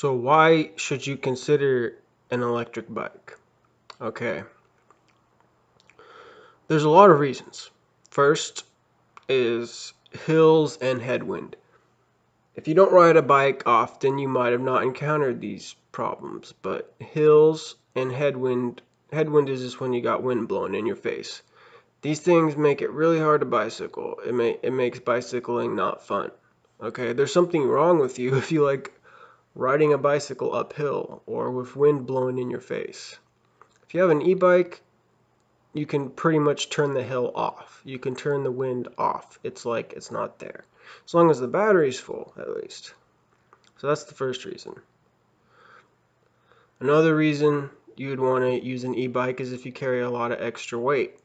So why should you consider an electric bike? Okay, there's a lot of reasons. First is hills and headwind. If you don't ride a bike often, you might have not encountered these problems, but hills and headwind is just when you got wind blowing in your face. These things make it really hard to bicycle. It makes bicycling not fun. Okay, there's something wrong with you if you like riding a bicycle uphill or with wind blowing in your face. If you have an e-bike, you can pretty much turn the hill off. You can turn the wind off. It's like it's not there. As long as the battery's full, at least. So that's the first reason. Another reason you would want to use an e-bike is if you carry a lot of extra weight,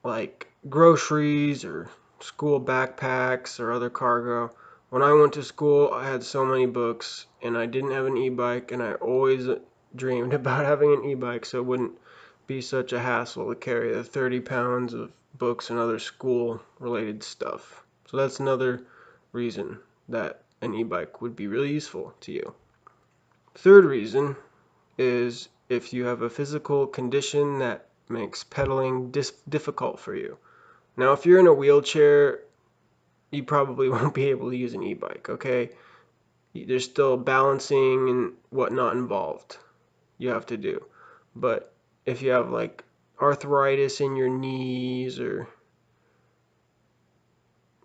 like groceries or school backpacks or other cargo. When I went to school, I had so many books and I didn't have an e-bike, and I always dreamed about having an e-bike so it wouldn't be such a hassle to carry the 30 pounds of books and other school related stuff. So that's another reason that an e-bike would be really useful to you. Third reason is if you have a physical condition that makes pedaling difficult for you. Now, if you're in a wheelchair, you probably won't be able to use an e-bike, okay? There's still balancing and whatnot involved you have to do. But if you have like arthritis in your knees, or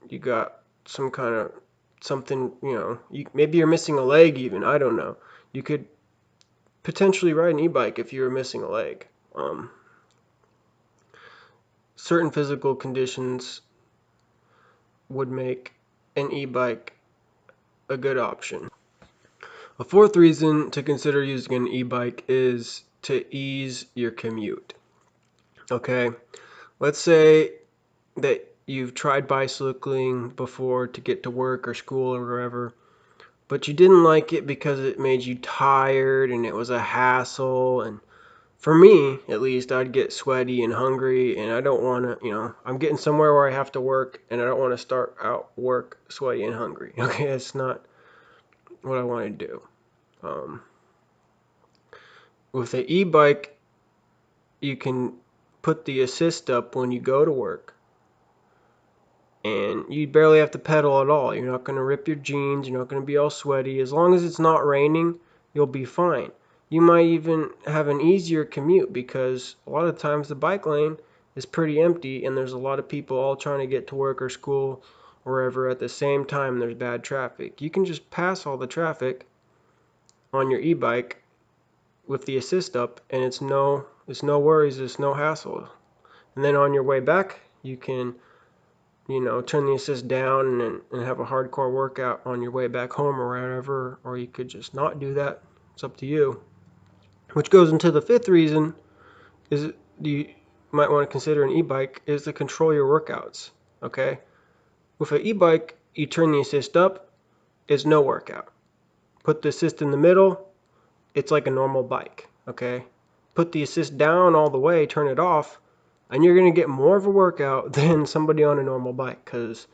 you got some kind of something, maybe you're missing a leg even, I don't know. You could potentially ride an e-bike if you were missing a leg. Certain physical conditions would make an e-bike a good option. A fourth reason to consider using an e-bike is to ease your commute. Okay, let's say that you've tried bicycling before to get to work or school or wherever, but you didn't like it because it made you tired and it was a hassle. And for me, at least, I'd get sweaty and hungry, and I don't want to, I'm getting somewhere where I have to work, and I don't want to start out work sweaty and hungry. Okay, that's not what I want to do. With an e-bike, you can put the assist up when you go to work, and you barely have to pedal at all. You're not going to rip your jeans. You're not going to be all sweaty. As long as it's not raining, you'll be fine. You might even have an easier commute because a lot of times the bike lane is pretty empty and there's a lot of people all trying to get to work or school or wherever at the same time. There's bad traffic. You can just pass all the traffic on your e-bike with the assist up, and it's no worries, it's no hassle. And then on your way back, you can turn the assist down and have a hardcore workout on your way back home or wherever, or you could just not do that. It's up to you. Which goes into the fifth reason is you might want to consider an e-bike is to control your workouts. Okay, with an e-bike, you turn the assist up, it's no workout. Put the assist in the middle, it's like a normal bike. Okay, put the assist down all the way, turn it off, and you're going to get more of a workout than somebody on a normal bike, because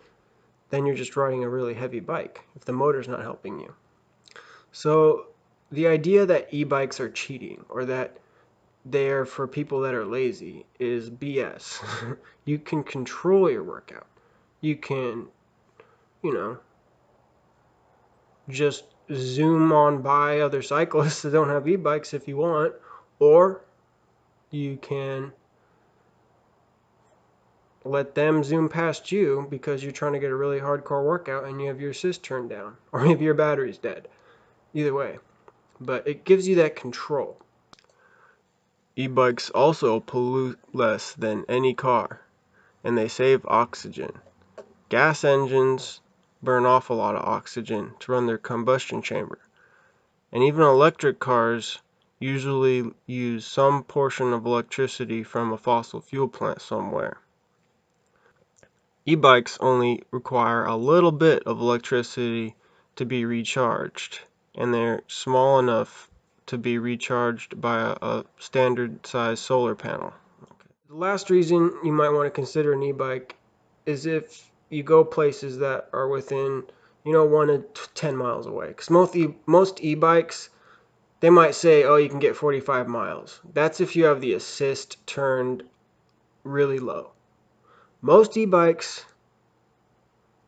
then you're just riding a really heavy bike if the motor's not helping you. So the idea that e-bikes are cheating or that they're for people that are lazy is BS. You can control your workout. You can, just zoom on by other cyclists that don't have e-bikes if you want, or you can let them zoom past you because you're trying to get a really hardcore workout and you have your assist turned down, or maybe your battery's dead. Either way, but it gives you that control. E-bikes also pollute less than any car, and they save oxygen. Gas engines burn off a lot of oxygen to run their combustion chamber, and even electric cars usually use some portion of electricity from a fossil fuel plant somewhere. E-bikes only require a little bit of electricity to be recharged, and they're small enough to be recharged by a standard size solar panel. Okay. The last reason you might want to consider an e-bike is if you go places that are within, 1 to 10 miles away. Because most e-bikes, they might say, oh, you can get 45 miles. That's if you have the assist turned really low. Most e-bikes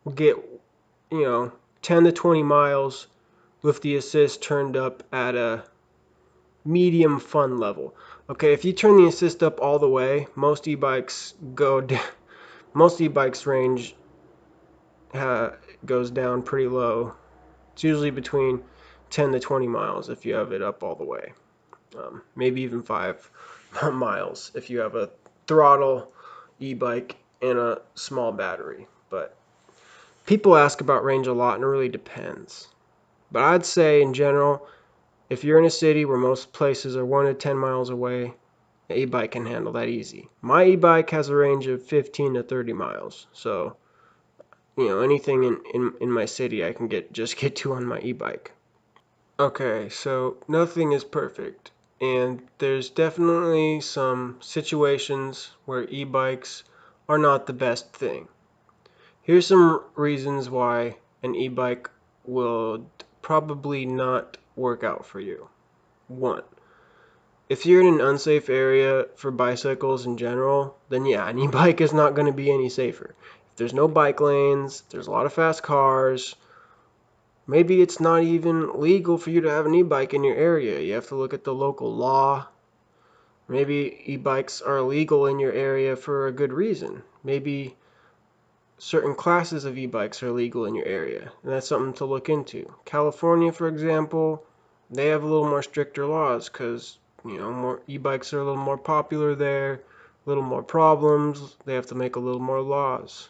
will get, 10 to 20 miles with the assist turned up at a medium fun level. Okay, if you turn the assist up all the way, most e-bikes most e-bikes range goes down pretty low. It's usually between 10 to 20 miles if you have it up all the way. Maybe even 5 miles if you have a throttle e-bike and a small battery. But people ask about range a lot, and it really depends. But I'd say in general, if you're in a city where most places are 1 to 10 miles away, an e-bike can handle that easy. My e-bike has a range of 15 to 30 miles. So, anything in my city I can just get to on my e-bike. Okay, so nothing is perfect. And there's definitely some situations where e-bikes are not the best thing. Here's some reasons why an e-bike will probably not work out for you. 1. If you're in an unsafe area for bicycles in general, then yeah, an e-bike is not going to be any safer. If there's no bike lanes, there's a lot of fast cars, maybe it's not even legal for you to have an e-bike in your area. You have to look at the local law. Maybe e-bikes are illegal in your area for a good reason. Maybe certain classes of e-bikes are legal in your area, and that's something to look into. California, for example, they have a little more stricter laws because, more e-bikes are a little more popular there, a little more problems. They have to make a little more laws.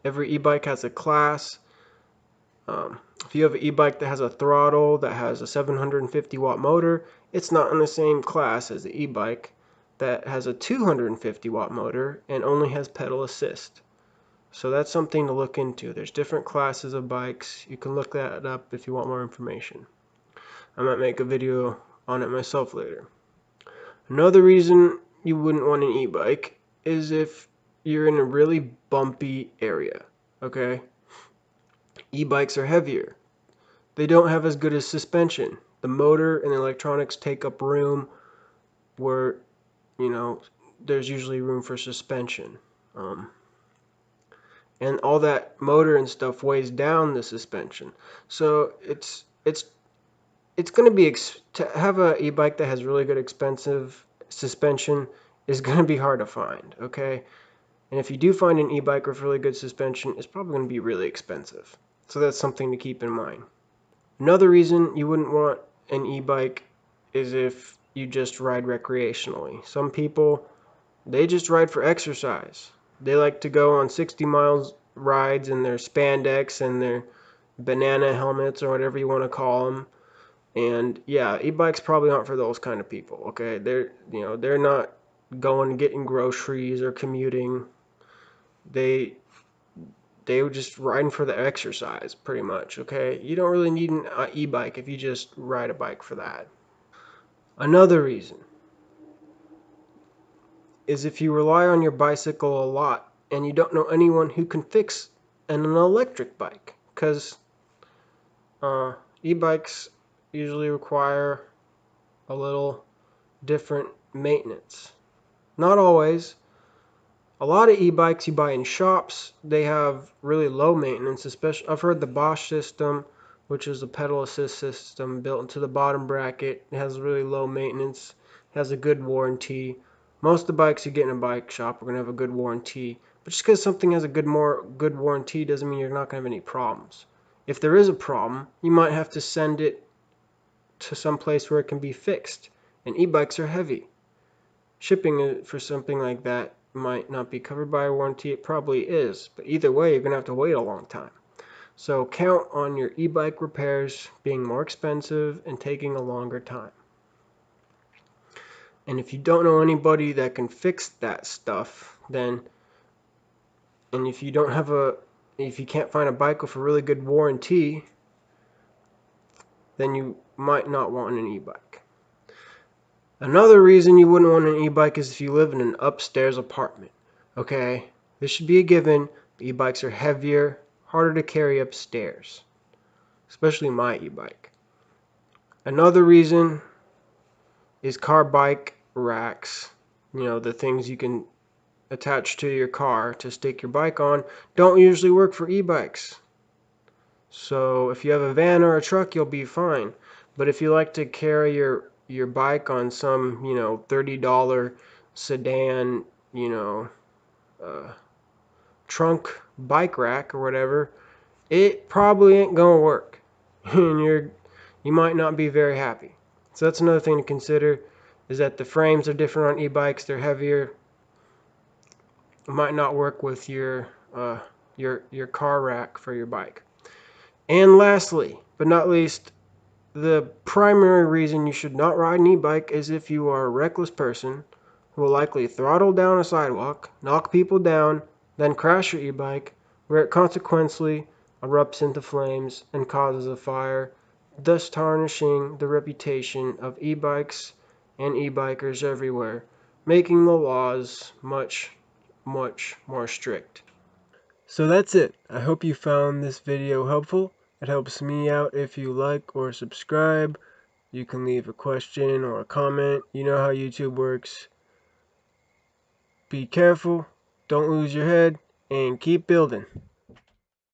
Every e-bike has a class. If you have an e-bike that has a throttle that has a 750 watt motor, it's not in the same class as the e-bike that has a 250 watt motor and only has pedal assist. So that's something to look into. There's different classes of bikes. You can look that up if you want more information. I might make a video on it myself later. Another reason you wouldn't want an e-bike is if you're in a really bumpy area, okay? E-bikes are heavier. They don't have as good as suspension. The motor and the electronics take up room where, there's usually room for suspension. And all that motor and stuff weighs down the suspension. So it's going to be to have a e-bike that has really good expensive suspension is going to be hard to find, okay? And if you do find an e-bike with really good suspension, it's probably going to be really expensive. So that's something to keep in mind. Another reason you wouldn't want an e-bike is if you just ride recreationally. Some people, they just ride for exercise. They like to go on 60 miles rides in their spandex and their banana helmets or whatever you want to call them. And yeah, e-bikes probably aren't for those kind of people, okay? They're not going and getting groceries or commuting. They were just riding for the exercise, pretty much, okay? You don't really need an e-bike if you just ride a bike for that. Another reason is if you rely on your bicycle a lot and you don't know anyone who can fix an electric bike, because e-bikes usually require a little different maintenance. Not always. A lot of e-bikes you buy in shops, they have really low maintenance, especially I've heard the Bosch system, which is a pedal assist system built into the bottom bracket. It has really low maintenance, has a good warranty. Most of the bikes you get in a bike shop are going to have a good warranty. But just because something has a good warranty doesn't mean you're not going to have any problems. If there is a problem, you might have to send it to some place where it can be fixed. And e-bikes are heavy. Shipping for something like that might not be covered by a warranty. It probably is, but either way you're going to have to wait a long time. So count on your e-bike repairs being more expensive and taking a longer time. And if you don't know anybody that can fix that stuff, and if you can't find a bike with a really good warranty, then you might not want an e-bike. Another reason you wouldn't want an e-bike is if you live in an upstairs apartment. Okay, this should be a given. E-bikes are heavier, harder to carry upstairs, especially my e-bike. Another reason is car bike racks. The things you can attach to your car to stick your bike on don't usually work for e-bikes. So if you have a van or a truck, you'll be fine. But if you like to carry your bike on some, $30 sedan, uh, trunk bike rack or whatever, it probably ain't gonna work. And you might not be very happy. So that's another thing to consider, is that the frames are different on e-bikes. They're heavier. It might not work with your car rack for your bike. And lastly, but not least, the primary reason you should not ride an e-bike is if you are a reckless person who will likely throttle down a sidewalk, knock people down, then crash your e-bike, where it consequently erupts into flames and causes a fire, thus tarnishing the reputation of e-bikes and e-bikers everywhere, making the laws much, much more strict. So that's it. I hope you found this video helpful. It helps me out if you like or subscribe. You can leave a question or a comment. You know how YouTube works. Be careful, don't lose your head, and keep building.